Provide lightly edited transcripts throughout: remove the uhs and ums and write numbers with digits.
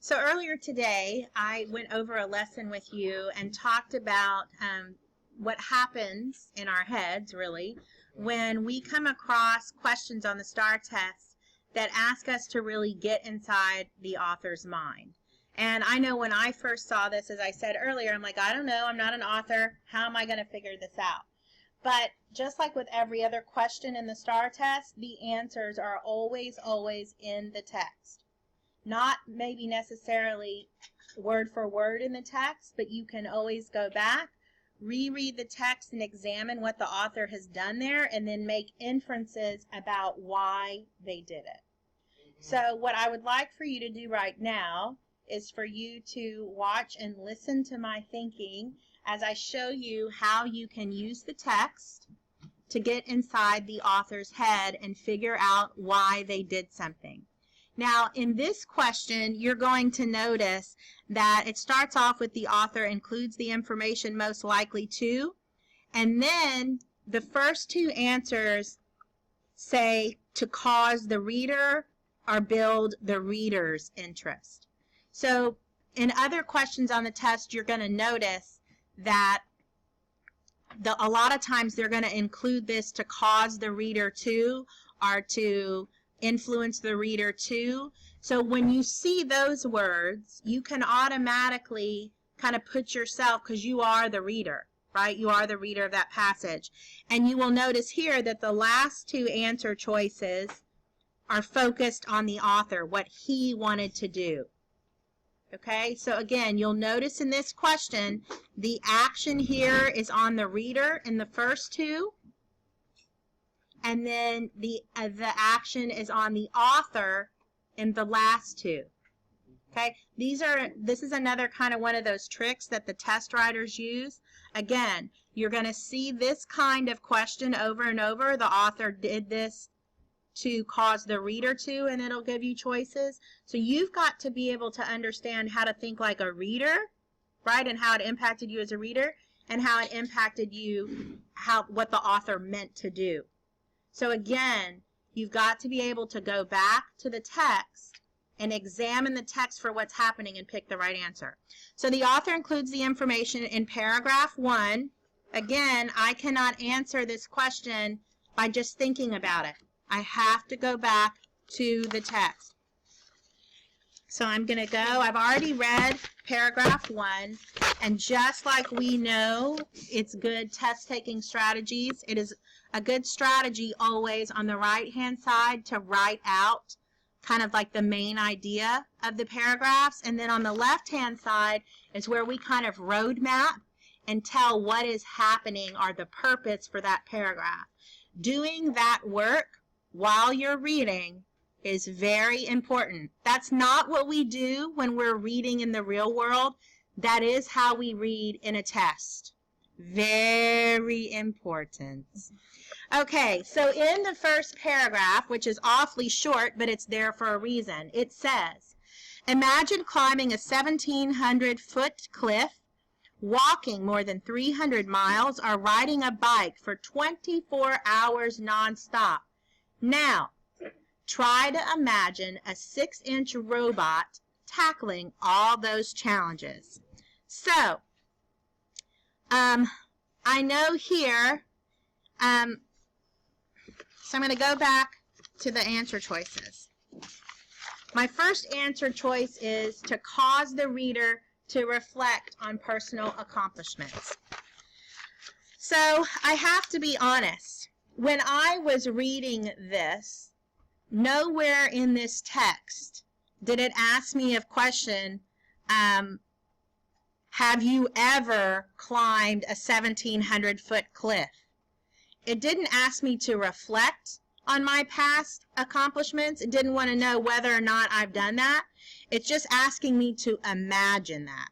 So earlier today, I went over a lesson with you and talked about what happens in our heads, really, when we come across questions on the STAR test that ask us to really get inside the author's mind. And I know when I first saw this, as I said earlier, I'm like, I don't know, I'm not an author. How am I going to figure this out? But just like with every other question in the STAR test, the answers are always in the text. Not maybe necessarily word for word in the text, but you can always go back, reread the text and examine what the author has done there, and then make inferences about why they did it. So what I would like for you to do right now is for you to watch and listen to my thinking as I show you how you can use the text to get inside the author's head and figure out why they did something. Now, in this question, you're going to notice that it starts off with the author includes the information most likely to, and then the first two answers say to cause the reader or build the reader's interest. So in other questions on the test, you're going to notice that a lot of times they're going to include this to cause the reader to, or to influence the reader to. So when you see those words, you can automatically kind of put yourself, because you are the reader, right? You are the reader of that passage. And you will notice here that the last two answer choices are focused on the author, what he wanted to do. Okay, so again, you'll notice in this question, the action here is on the reader in the first two, and then the action is on the author in the last two. Okay, this is another kind of one of those tricks that the test writers use. Again, you're going to see this kind of question over and over. The author did this to cause the reader to, and it'll give you choices. So you've got to be able to understand how to think like a reader, right, and how it impacted you as a reader, and how it impacted you, what the author meant to do. So again, you've got to be able to go back to the text and examine the text for what's happening and pick the right answer. So the author includes the information in paragraph 1. Again, I cannot answer this question by just thinking about it. I have to go back to the text. So I'm going to go, I've already read paragraph 1, and just like we know it's good test-taking strategies, it is a good strategy always on the right-hand side to write out kind of like the main idea of the paragraphs, and then on the left-hand side is where we kind of roadmap and tell what is happening or the purpose for that paragraph. Doing that work while you're reading is very important. That's not what we do when we're reading in the real world. That is how we read in a test. Very important. Okay, so in the first paragraph, which is awfully short, but it's there for a reason, it says, imagine climbing a 1,700-foot cliff, walking more than 300 miles, or riding a bike for 24 hours nonstop. Now, try to imagine a 6-inch robot tackling all those challenges. So, I know here, so I'm going to go back to the answer choices. My first answer choice is to cause the reader to reflect on personal accomplishments. So I have to be honest. When I was reading this, nowhere in this text did it ask me a question, have you ever climbed a 1,700-foot cliff? It didn't ask me to reflect on my past accomplishments. It didn't want to know whether or not I've done that. It's just asking me to imagine that.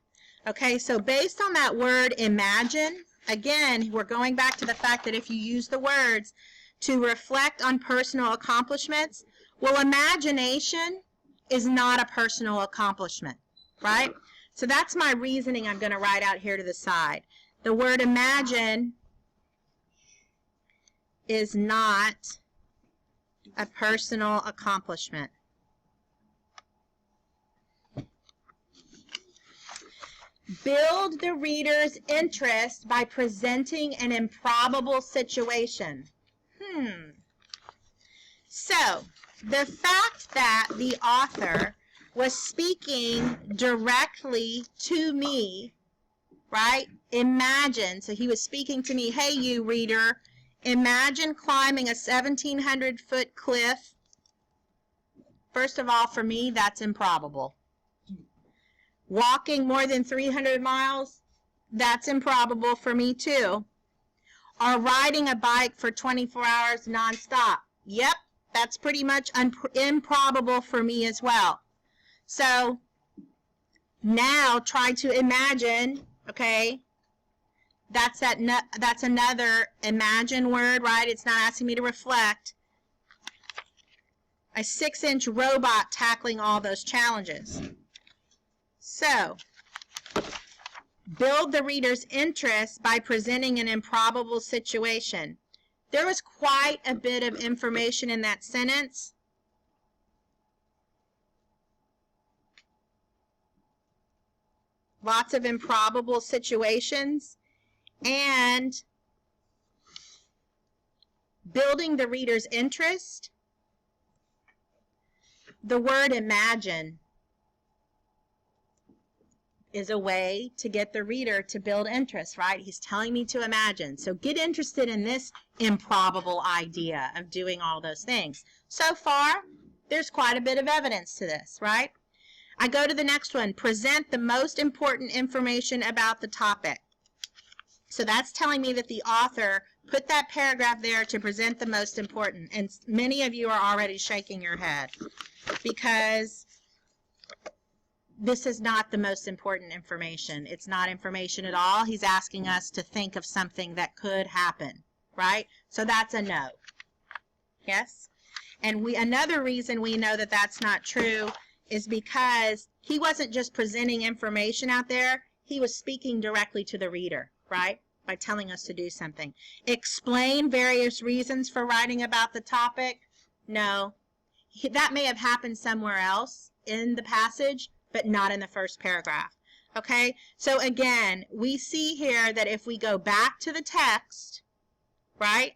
Okay, so based on that word imagine, again, we're going back to the fact that if you use the words to reflect on personal accomplishments, well, imagination is not a personal accomplishment, right? So that's my reasoning I'm going to write out here to the side. The word imagine is not a personal accomplishment. Build the reader's interest by presenting an improbable situation. So, the fact that the author was speaking directly to me, right? Imagine, so he was speaking to me, hey, you reader, imagine climbing a 1,700-foot cliff. First of all, for me, that's improbable. Walking more than 300 miles, that's improbable for me too. Or riding a bike for 24 hours nonstop. Yep, that's pretty much improbable for me as well. So now try to imagine, okay, that's another imagine word, right? It's not asking me to reflect. A 6-inch robot tackling all those challenges. So, build the reader's interest by presenting an improbable situation. There was quite a bit of information in that sentence. Lots of improbable situations. And building the reader's interest. The word imagine is a way to get the reader to build interest, right? He's telling me to imagine. So get interested in this improbable idea of doing all those things. So far, there's quite a bit of evidence to this, right? I go to the next one. Present the most important information about the topic. So that's telling me that the author put that paragraph there to present the most important. And many of you are already shaking your head because this is not the most important information. It's not information at all. He's asking us to think of something that could happen, right? So that's a no. Yes? And another reason we know that that's not true is because he wasn't just presenting information out there. He was speaking directly to the reader, right? By telling us to do something. Explain various reasons for writing about the topic. No. That may have happened somewhere else in the passage, but not in the first paragraph. Okay? So again, we see here that if we go back to the text, right?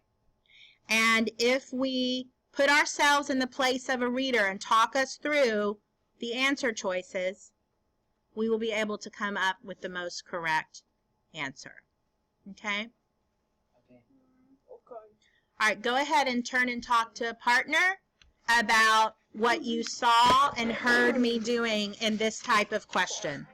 And if we put ourselves in the place of a reader and talk us through the answer choices, we will be able to come up with the most correct answer. Okay? Okay. All right, go ahead and turn and talk to a partner about what you saw and heard me doing in this type of question.